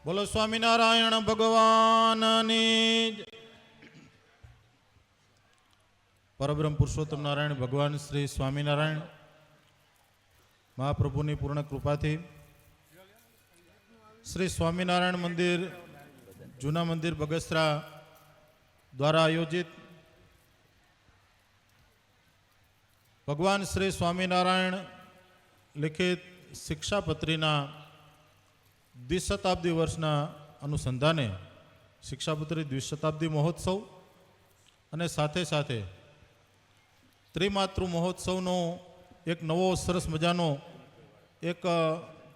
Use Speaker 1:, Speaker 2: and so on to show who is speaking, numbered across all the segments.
Speaker 1: બોલો સ્વામિનારાયણ ભગવાનની. પરબ્રહ્મ પુરુષોત્તમ નારાયણ ભગવાન શ્રી સ્વામિનારાયણ મહાપ્રભુની પૂર્ણ કૃપાથી શ્રી સ્વામિનારાયણ મંદિર જૂના મંદિર બગસરા દ્વારા આયોજિત ભગવાન શ્રી સ્વામિનારાયણ લિખિત શિક્ષાપત્રીના દ્વિશતાબ્દી વર્ષના અનુસંધાને શિક્ષાપત્રી દ્વિશતાબ્દી મહોત્સવ અને સાથે સાથે ત્રિમાતૃ મહોત્સવનો એક નવો સરસ મજાનો એક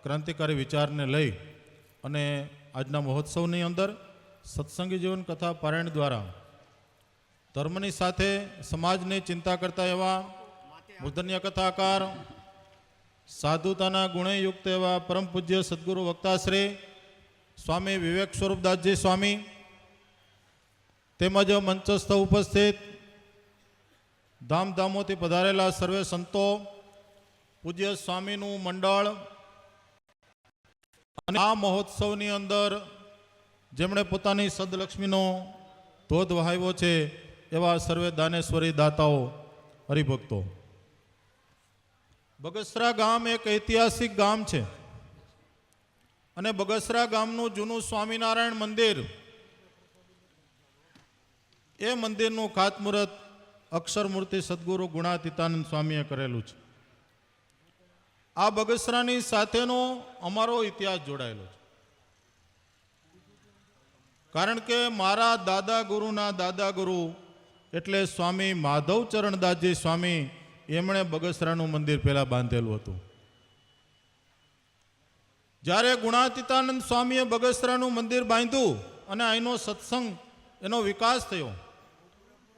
Speaker 1: ક્રાંતિકારી વિચારને લઈ અને આજના મહોત્સવની અંદર સત્સંગી જીવન કથા પારાયણ દ્વારા ધર્મની સાથે સમાજની ચિંતા કરતા એવા મૂર્ધન્ય કથાકાર સાધુતાના ગુણે યુક્ત એવા પરમ પૂજ્ય સદગુરુ વક્તાશ્રી સ્વામી વિવેક સ્વરૂપદાસજી સ્વામી તેમજ મંચસ્થ ઉપસ્થિત ધામધામોથી પધારેલા સર્વે સંતો, પૂજ્ય સ્વામીનું મંડળ અને આ મહોત્સવની અંદર જેમણે પોતાની સદલક્ષ્મીનો ધોધ વહાવ્યો છે એવા સર્વે દાનેશ્વરી દાતાઓ, હરિભક્તો. બગસરા ગામ એક ઐતિહાસિક ગામ છે અને બગસરા ગામનું જૂનું સ્વામિનારાયણ મંદિર, એ મંદિરનું ખાતમુહૂર્ત અક્ષરમૂર્તિ સદગુરુ ગુણાતીતાનંદ સ્વામીએ કરેલું છે. આ બગસરાની સાથેનો અમારો ઇતિહાસ જોડાયેલો છે, કારણ કે મારા દાદા ગુરુના દાદા ગુરુ એટલે સ્વામી માધવચરણદાસજી સ્વામી, એમણે બગસરાનું મંદિર પહેલા બાંધેલું હતું. જ્યારે ગુણાતીતાનંદ સ્વામીએ બગસરાનું મંદિર બાંધ્યું અને અહીંનો સત્સંગ એનો વિકાસ થયો.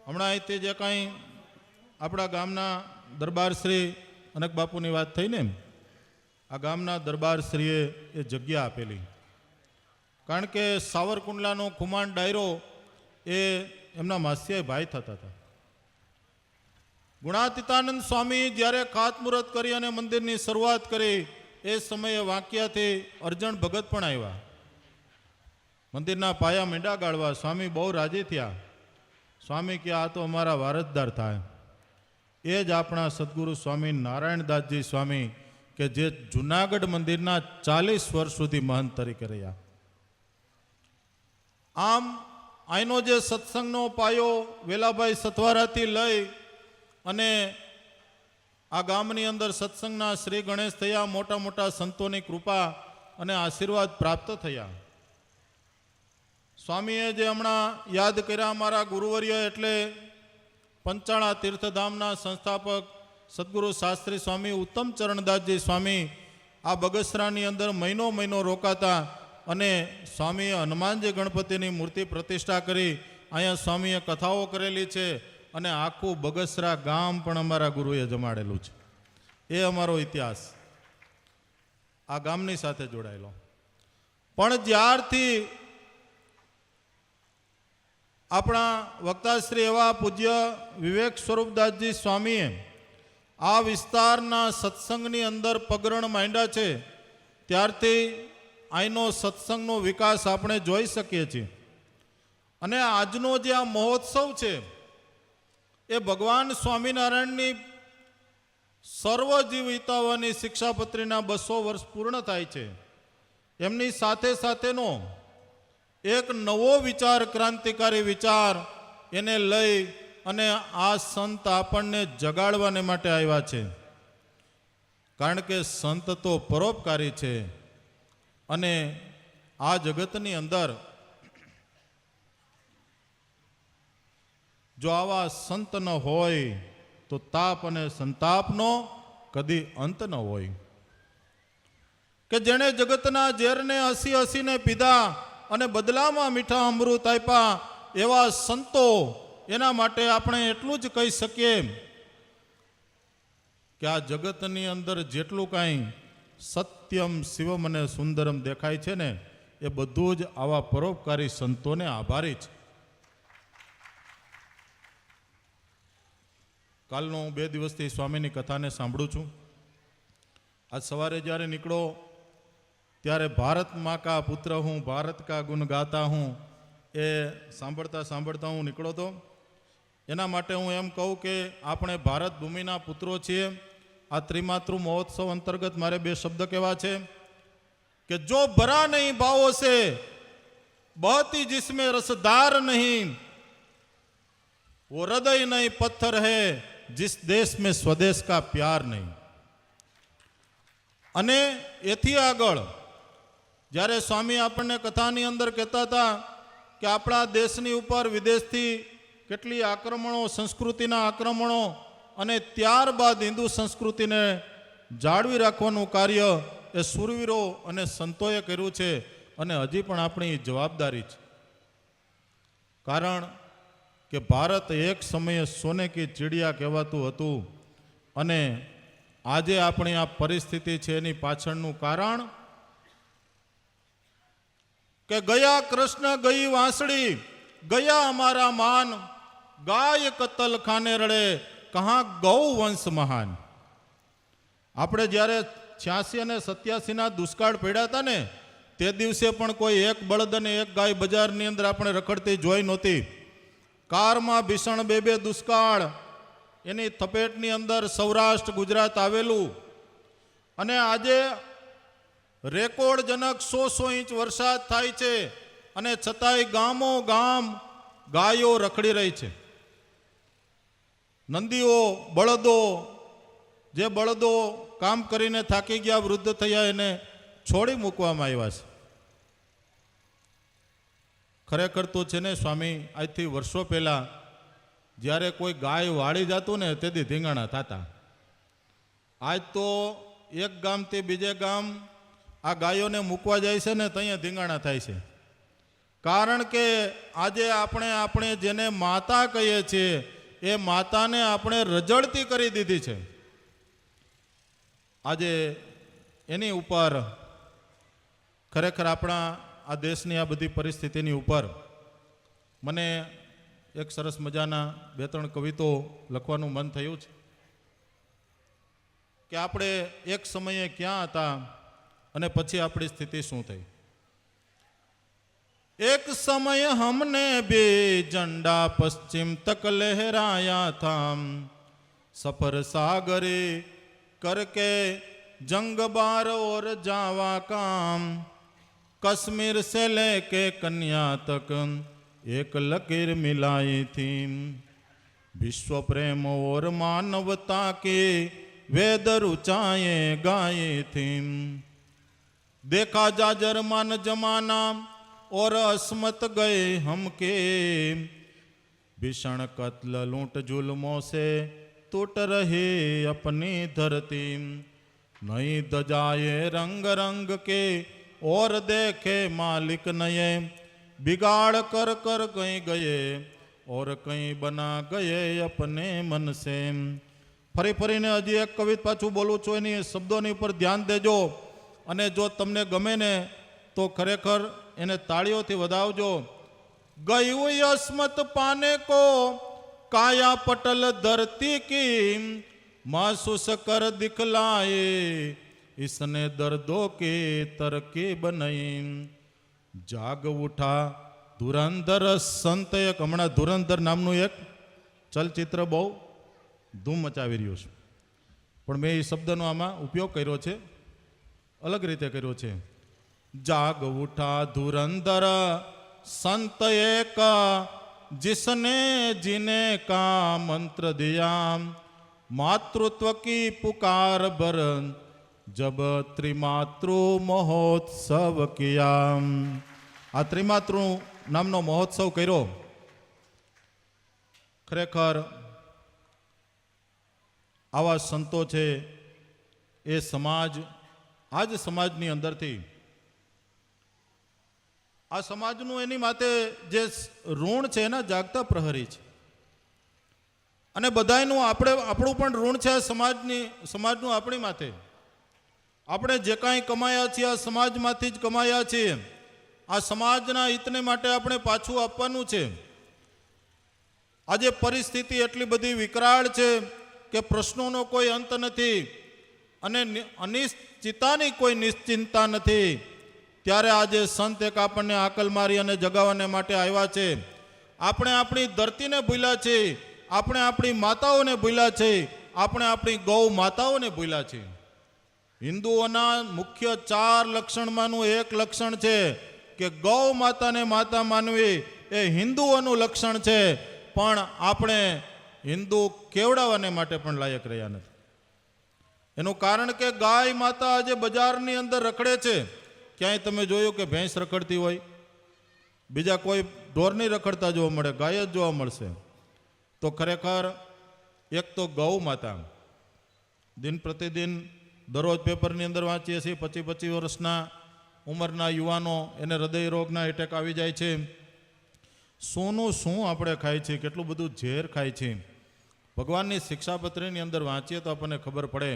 Speaker 1: હમણાં અહીંથી જે કાંઈ આપણા ગામના દરબારશ્રી અનક બાપુની વાત થઈ ને, આ ગામના દરબારશ્રીએ એ જગ્યા આપેલી, કારણ કે સાવરકુંડલાનો ખુમાન ડાયરો એ એમના માસિયાઈ ભાઈ થતા હતા. ગુણાતીતાનંદ સ્વામી જ્યારે ખાતમુહૂર્ત કરી અને મંદિરની શરૂઆત કરી એ સમયે વાંકિયાથી અર્જણ ભગત પણ આવ્યા મંદિરના પાયા મીંડા ગાળવા. સ્વામી બહુ રાજી થયા. સ્વામી કે આ તો અમારા વારસદાર થાય. એ જ આપણા સદગુરુ સ્વામી નારાયણદાસજી સ્વામી કે જે જુનાગઢ મંદિરના 40 વર્ષ સુધી મહંત તરીકે રહ્યા. આમ અહીંનો જે સત્સંગનો પાયો વેલાભાઈ સથવારાથી લઈ અને આ ગામની અંદર સત્સંગના શ્રી ગણેશ થયા, મોટા મોટા સંતોની કૃપા અને આશીર્વાદ પ્રાપ્ત થયા. સ્વામીએ જે હમણાં યાદ કર્યા અમારા ગુરુવર્ય એટલે પંચાળા તીર્થધામના સંસ્થાપક સદગુરુ શાસ્ત્રી સ્વામી ઉત્તમ ચરણદાસજી સ્વામી આ બગસરાની અંદર મહિનો મહિનો રોકાતા અને સ્વામીએ હનુમાનજી ગણપતિની મૂર્તિ પ્રતિષ્ઠા કરી અહીંયા સ્વામીએ કથાઓ કરેલી છે અને આખું બગસરા ગામ પણ અમારા ગુરુએ જમાડેલું છે. એ અમારો ઇતિહાસ આ ગામની સાથે જોડાયેલો. પણ જ્યારથી આપણા વક્તાશ્રી એવા પૂજ્ય વિવેક સ્વરૂપદાસજી સ્વામીએ આ વિસ્તારના સત્સંગની અંદર પગરણ માંડ્યા છે, ત્યારથી અહીંનો સત્સંગનો વિકાસ આપણે જોઈ શકીએ છીએ. અને આજનો જે આ મહોત્સવ છે એ ભગવાન સ્વામિનારાયણની સર્વજીવ હિતાવની શિક્ષાપત્રીના 200 વર્ષ પૂર્ણ થાય છે. એમની સાથે સાથેનો એક નવો વિચાર, ક્રાંતિકારી વિચાર એને લઈ અને આ સંત આપણને જગાડવાને માટે આવ્યા છે. કારણ કે સંત તો પરોપકારી છે અને આ જગતની અંદર જો આવા સંત ન હોય તો તાપ અને સંતાપનો કદી અંત ન હોય. કે જેણે જગતના ઝેરને હસી હસીને પીધા અને બદલામાં મીઠા અમૃત આપ્યા એવા સંતો, એના માટે આપણે એટલું જ કહી શકીએ કે આ જગતની અંદર જેટલું કાંઈ સત્યમ શિવમ અને સુંદરમ દેખાય છે ને, એ બધું જ આવા પરોપકારી સંતોને આભારી છે. કાલનો હું 2 દિવસથી સ્વામીની કથાને સાંભળું છું. આજ સવારે જ્યારે નીકળો ત્યારે ભારત માँ કા પુત્ર હું, ભારત કા ગુણ ગાતા હું, એ સાંભળતા સાંભળતા હું નીકળો તો. એના માટે હું એમ કહું કે આપણે ભારત ભૂમિના પુત્રો છીએ. આ ત્રિમાતૃ મહોત્સવ અંતર્ગત મારે બે શબ્દ કહેવા છે કે જો ભરા નહીં ભાવો સે બહતી जिसमें रसदार नहीं, वो हृदय नहीं पत्थर है जिस देश में स्वदेश का प्यार नहीं. અને એથી આગળ જ્યારે સ્વામી આપણને કથાની અંદર કહેતા હતા કે આપણા દેશની ઉપર વિદેશથી કેટલી આક્રમણો, સંસ્કૃતિના આક્રમણો, અને ત્યારબાદ હિન્દુ સંસ્કૃતિને જાળવી રાખવાનું કાર્ય એ શૂરવીરો અને સંતોએ કર્યું છે, અને હજી પણ આપણી જવાબદારી છે. કારણ કે ભારત એક સમયે સોને કી ચીડિયા કહેવાતું હતું, અને આજે આપણી આ પરિસ્થિતિ છે એની પાછળનું કારણ કે ગયા કૃષ્ણ ગઈ વાંસળી, ગયા અમારા માન, ગાય કતલ ખાને રડે, કહા ગૌ વંશ મહાન. આપણે જ્યારે 86 અને 87ના દુષ્કાળ પડ્યા હતા ને, તે દિવસે પણ કોઈ એક બળદ અને એક ગાય બજારની અંદર આપણે રખડતી જોઈ નહોતી. કારમાં ભીષણ 2 દુષ્કાળ, એની થપેટની અંદર સૌરાષ્ટ્ર ગુજરાત આવેલું, અને આજે રેકોર્ડજનક 100 ઇંચ વરસાદ થાય છે, અને છતાંય ગામો ગામ ગાયો રખડી રહી છે. નંદીઓ, બળદો, જે બળદો કામ કરીને થાકી ગયા, વૃદ્ધ થયા, એને છોડી મૂકવામાં આવ્યા છે. ખરેખર તો છે ને સ્વામી, આજથી વર્ષો પહેલાં જ્યારે કોઈ ગાય વાળી જતું ને તેથી ધીંગાણા થતા. આજ તો એક ગામથી બીજે ગામ આ ગાયોને મૂકવા જાય છે ને ત્યાં ધીંગાણા થાય છે. કારણ કે આજે આપણે જેને માતા કહીએ છીએ એ માતાને આપણે રજળતી કરી દીધી છે. આજે એની ઉપર ખરેખર આપણા આ દેશની આ બધી પરિસ્થિતિની ઉપર મને એક સરસ મજાના 2-3 કવિતો લખવાનું મન થયું છે કે આપણે એક સમયે ક્યાં હતા અને પછી આપણી સ્થિતિ શું થઈ. एक समय हमने भी झंडा पश्चिम तक लहराया था, सफर सागरे करके जंग बार और जावा काम, कश्मीर से लेके कन्या तक एक लकीर मिलाई थी, विश्व प्रेम और मानवता के वेद ऊंचाए गाए थी, देखा जा जर्मन जमाना और अस्मत गए हम के, भीषण कत्ल लूट जुल्मों से टूट रहे अपनी धरती, नई दजाए रंग रंग के और देखे मालिक नए, बिगाड़ कर कर कहीं गए और कहीं बना गए अपने मन से. ફરી ફરીને હજી એક કવિત પાછું બોલું છું, એની શબ્દોની ઉપર ધ્યાન દેજો, અને જો તમને ગમે ને તો ખરેખર એને તાળીઓથી વધાવજો. ગયું અસ્મત પાને કો કાયા પટલ ધરતી की महसूस कर दिखलाए, इसने दर्दों के तरकीब नहीं, जाग उठा धुरंधर संत. એક હમણાં ધુરંધર નામનું એક ચલચિત્ર બહુ ધૂમ મચાવી રહ્યું છે, પણ મેં એ શબ્દનો આમાં ઉપયોગ કર્યો છે, અલગ રીતે કર્યો છે. जाग उठा धुरंधर संत एक, जिसने जीने का मंत्र दिया, मातृत्व की पुकार बर जब त्रिमातृ महोत्सव किया. आ त्रिमातृ नामनो महोत्सव कर्यो. खरेखर आवा संतो छे ए समाज, आज समाजनी अंदरथी આ સમાજનું એની માથે જે ઋણ છે એના જાગતા પ્રહરી છે, અને બધાયનું આપણું પણ ઋણ છે આ સમાજનું આપણી માથે. આપણે જે કાંઈ કમાયા છીએ આ સમાજમાંથી જ કમાયા છીએ. આ સમાજના હિતને માટે આપણે પાછું આપવાનું છે. આજે પરિસ્થિતિ એટલી બધી વિકરાળ છે કે પ્રશ્નોનો કોઈ અંત નથી, અને અનિશ્ચિતતાની કોઈ નિશ્ચિંતતા નથી. ત્યારે આજે સંત એક આપણને આકલ મારી અને જગાવવાને માટે આવ્યા છે. આપણે આપણી ધરતીને ભૂલ્યા છે, આપણે આપણી માતાઓને ભૂલ્યા છે, આપણે આપણી ગૌ માતાઓને ભૂલ્યા છે. હિન્દુઓના મુખ્ય 4 લક્ષણમાંનું એક લક્ષણ છે કે ગૌ માતાને માતા માનવી એ હિન્દુઓનું લક્ષણ છે, પણ આપણે હિન્દુ કેવડાવવાને માટે પણ લાયક રહ્યા નથી. એનું કારણ કે ગાય માતા આજે બજારની અંદર રખડે છે. ક્યાંય તમે જોયું કે ભેંસ રખડતી હોય? બીજા કોઈ ઢોર નહીં રખડતા જોવા મળે, ગાય જ જોવા મળશે. તો ખરેખર એક તો ગૌ માતા, દિન પ્રતિદિન દરરોજ પેપરની અંદર વાંચીએ છીએ 25 વર્ષના ઉંમરના યુવાનો એને હૃદય રોગના એટેક આવી જાય છે. સોનું શું આપણે ખાય છે, કેટલું બધું ઝેર ખાય છે. ભગવાનની શિક્ષાપત્રીની અંદર વાંચીએ તો આપણને ખબર પડે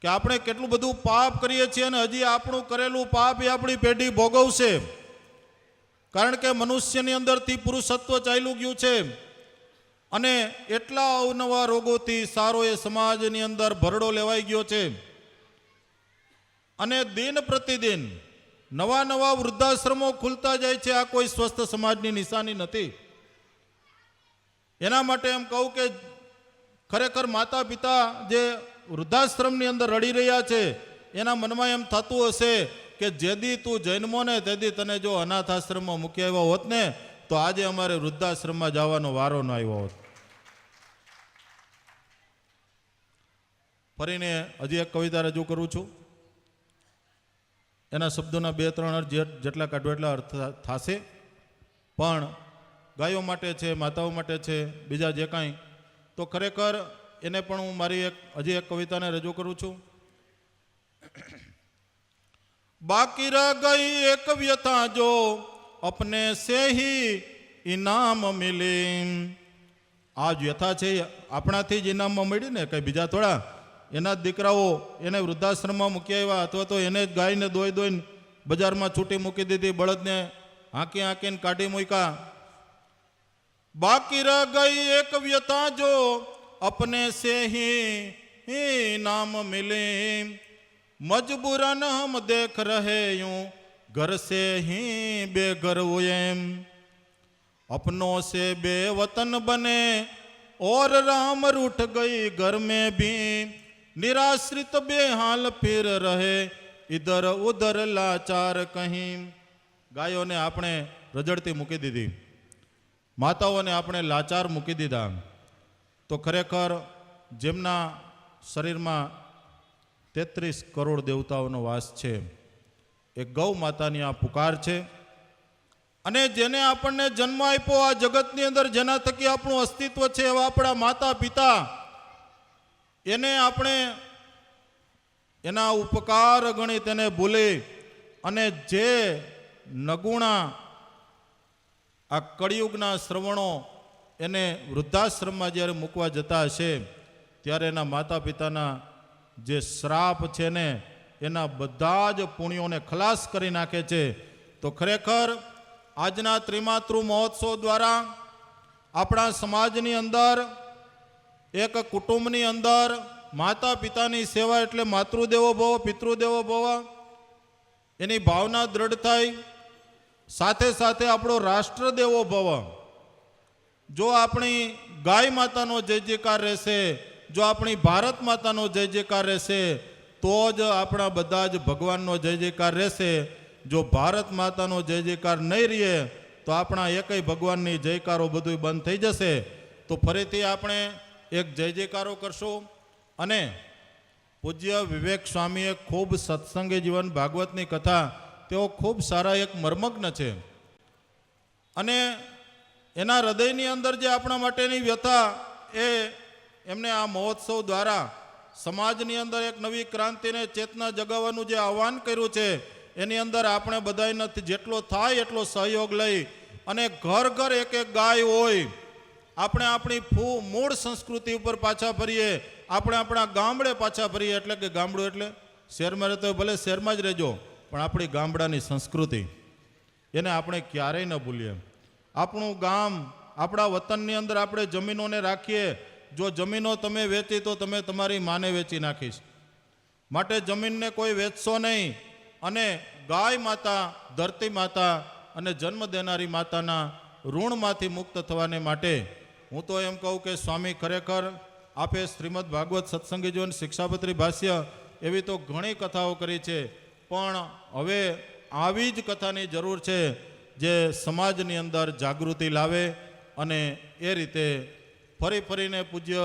Speaker 1: કે આપણે કેટલું બધું પાપ કરીએ છીએ અને હજી આપણું કરેલું પાપ એ આપણી પેઢી ભોગવશે. કારણ કે મનુષ્યની અંદરથી પુરુષત્વ ચાલ્યું ગયું છે અને એટલા અવનવા રોગોથી સારો એ સમાજની અંદર ભરડો લેવાઈ ગયો છે. અને દિન પ્રતિદિન નવા નવા વૃદ્ધાશ્રમો ખુલતા જાય છે. આ કોઈ સ્વસ્થ સમાજની નિશાની નથી. એના માટે એમ કહું કે ખરેખર માતા પિતા જે વૃદ્ધાશ્રમની અંદર રડી રહ્યા છે એના મનમાં એમ થતું હશે કે જેદી તું જન્મો ને તેદી તને જો અનાથ આશ્રમમાં મૂકી આવ્યા હોત ને તો આજે અમારે વૃદ્ધાશ્રમમાં જવાનો વારો ન આવ્યો હોત. ફરીને હજી એક કવિતા રજૂ કરું છું. એના શબ્દોના 2-3 અર્થ જેટલા કાઢો એટલા અર્થ થશે, પણ ગાયો માટે છે, માતાઓ માટે છે, બીજા જે કાંઈ, તો ખરેખર એને પણ હું મારી હજી એક કવિતાને રજૂ કરું છું. બાકી રહ ગઈ એક વ્યથા જો અપને સે હી ઇનામ મિલે. આ વ્યથા છે આપણાથી જ ઇનામમાં મળી ને, કંઈ બીજા થોડા. એના જ દીકરાઓ એને વૃદ્ધાશ્રમમાં મૂકી આવ્યા અથવા તો એને જ ગાયને દોઈને બજારમાં છૂટી મૂકી દીધી, બળદને હાંકીને કાઢી મૂક્યા. બાકી રહ ગઈ એક વ્યથા જો अपने से ही नाम मिले, मजबूरन हम देख रहे यूं घर से ही बेघर हुए, अपनों से बेवतन बने और राम रूठ गई घर में भी, निराश्रित बेहाल फिर रहे इधर उधर लाचार कहीं. ગાયોને આપણે રજડતી મૂકી દીધી, માતાઓને આપણે લાચાર મૂકી દીધા. તો ખરેખર જેમના શરીરમાં 33 કરોડ દેવતાઓનો વાસ છે એ ગૌ માતાની આ પુકાર છે. અને જેને આપણને જન્મ આપ્યો આ જગતની અંદર, જેના થકી આપણું અસ્તિત્વ છે, એવા આપણા માતા પિતા, એને આપણે એના ઉપકાર ગણી તેને ભૂલી અને જે નગુણા આ કળિયુગના શ્રવણો એને વૃદ્ધાશ્રમમાં જ્યારે મૂકવા જતા હશે ત્યારે એના માતા પિતાના જે શ્રાપ છે ને એના બધા જ પુણ્યોને ખલાસ કરી નાખે છે. તો ખરેખર આજના ત્રિમાતૃ મહોત્સવ દ્વારા આપણા સમાજની અંદર, એક કુટુંબની અંદર માતા પિતાની સેવા એટલે માતૃદેવો ભવ પિતૃદેવો ભવ એની ભાવના દ્રઢ થાય. સાથે સાથે આપણો રાષ્ટ્રદેવો ભવ. જો આપણી ગાય માતાનો જય જયકાર રહેશે, જો આપણી ભારત માતાનો જય જયકાર રહેશે તો જ આપણા બધા જ ભગવાનનો જય જયકાર રહેશે. જો ભારત માતાનો જય જયકાર નહીં રહે તો આપણા એકય ભગવાનની જયકારો બધું બંધ થઈ જશે. તો ફરીથી આપણે એક જય જયકારો કરશું. અને પૂજ્ય વિવેક સ્વામીએ ખૂબ સત્સંગી જીવન ભાગવતની કથા, તેઓ ખૂબ સારા એક મર્મજ્ઞ છે અને એના હૃદયની અંદર જે આપણા માટેની વ્યથા એ એમને આ મહોત્સવ દ્વારા સમાજની અંદર એક નવી ક્રાંતિને ચેતના જગાવવાનું જે આહ્વાન કર્યું છે એની અંદર આપણે બધાને જેટલો થાય એટલો સહયોગ લઈ અને ઘર ઘર એક એક ગાય હોય. આપણે આપણી મૂળ સંસ્કૃતિ ઉપર પાછા ફરીએ, આપણે આપણા ગામડે પાછા ફરીએ. એટલે કે ગામડું એટલે શહેરમાં રહેતો ભલે શહેરમાં જ રહેજો, પણ આપણી ગામડાની સંસ્કૃતિ એને આપણે ક્યારેય ન ભૂલીએ. આપણું ગામ, આપણા વતનની અંદર આપણે જમીનોને રાખીએ. જો જમીનો તમે વેચી તો તમે તમારી માને વેચી નાખીશ. માટે જમીનને કોઈ વેચશો નહીં. અને ગાય માતા, ધરતી માતા અને જન્મ દેનારી માતાના ઋણમાંથી મુક્ત થવાને માટે હું તો એમ કહું કે સ્વામી ખરેખર આપે શ્રીમદ ભાગવત સત્સંગી જીવન શિક્ષાપત્રી ભાષ્ય એવી તો ઘણી કથાઓ કરી છે, પણ હવે આવી જ કથાની જરૂર છે જે સમાજની અંદર જાગૃતિ લાવે. અને એ રીતે ફરી ફરીને પૂજ્ય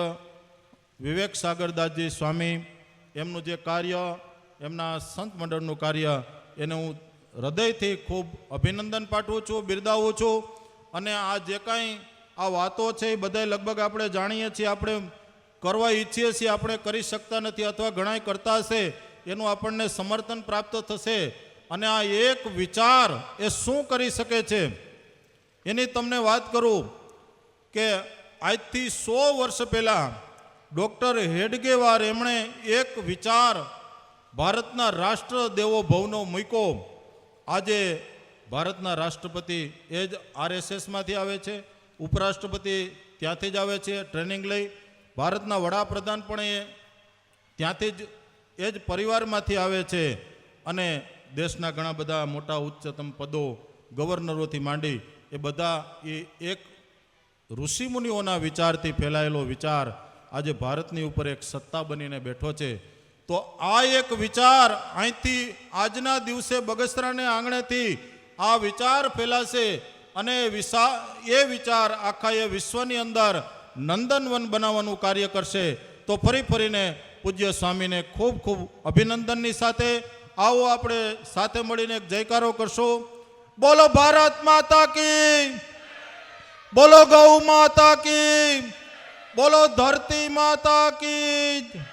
Speaker 1: વિવેક સાગરદાસજી સ્વામી એમનું જે કાર્ય, એમના સંત મંડળનું કાર્ય, એને હું હૃદયથી ખૂબ અભિનંદન પાઠવું છું, બિરદાવું છું. અને આ જે કાંઈ આ વાતો છે એ બધા લગભગ આપણે જાણીએ છીએ, આપણે કરવા ઈચ્છીએ છીએ, આપણે કરી શકતા નથી અથવા ઘણા કરતા હશે, એનું આપણને સમર્થન પ્રાપ્ત થશે. અને આ એક વિચાર એ શું કરી શકે છે એની તમને વાત કરું કે આજથી 100 વર્ષ પહેલાં ડૉક્ટર હેડગેવાર એમણે એક વિચાર ભારતના રાષ્ટ્ર દેવો ભવનો મૂક્યો. આજે ભારતના રાષ્ટ્રપતિ એ જ RSSમાંથી આવે છે, ઉપરાષ્ટ્રપતિ ત્યાંથી જ આવે છે ટ્રેનિંગ લઈ, ભારતના વડાપ્રધાન પણ એ ત્યાંથી જ એ જ પરિવારમાંથી આવે છે. અને દેશના ઘણા બધા મોટા ઉચ્ચતમ પદો, ગવર્નરોથી માંડી એ બધા એ એક ઋષિમુનિઓના વિચારથી ફેલાયેલો વિચાર આજે ભારતની ઉપર એક સત્તા બનીને બેઠો છે. તો આ એક વિચાર અહીંથી આજના દિવસે બગસરાને આંગણેથી આ વિચાર ફેલાશે અને એ વિચાર આખા એ વિશ્વની અંદર નંદનવન બનાવવાનું કાર્ય કરશે. તો ફરી ફરીને પૂજ્ય સ્વામીને ખૂબ ખૂબ અભિનંદનની સાથે આવો આપણે સાથે મળીને એક જયકારો કરશું. બોલો ભારત માતા કી, બોલો ગૌ માતા કી, બોલો ધરતી માતા કી.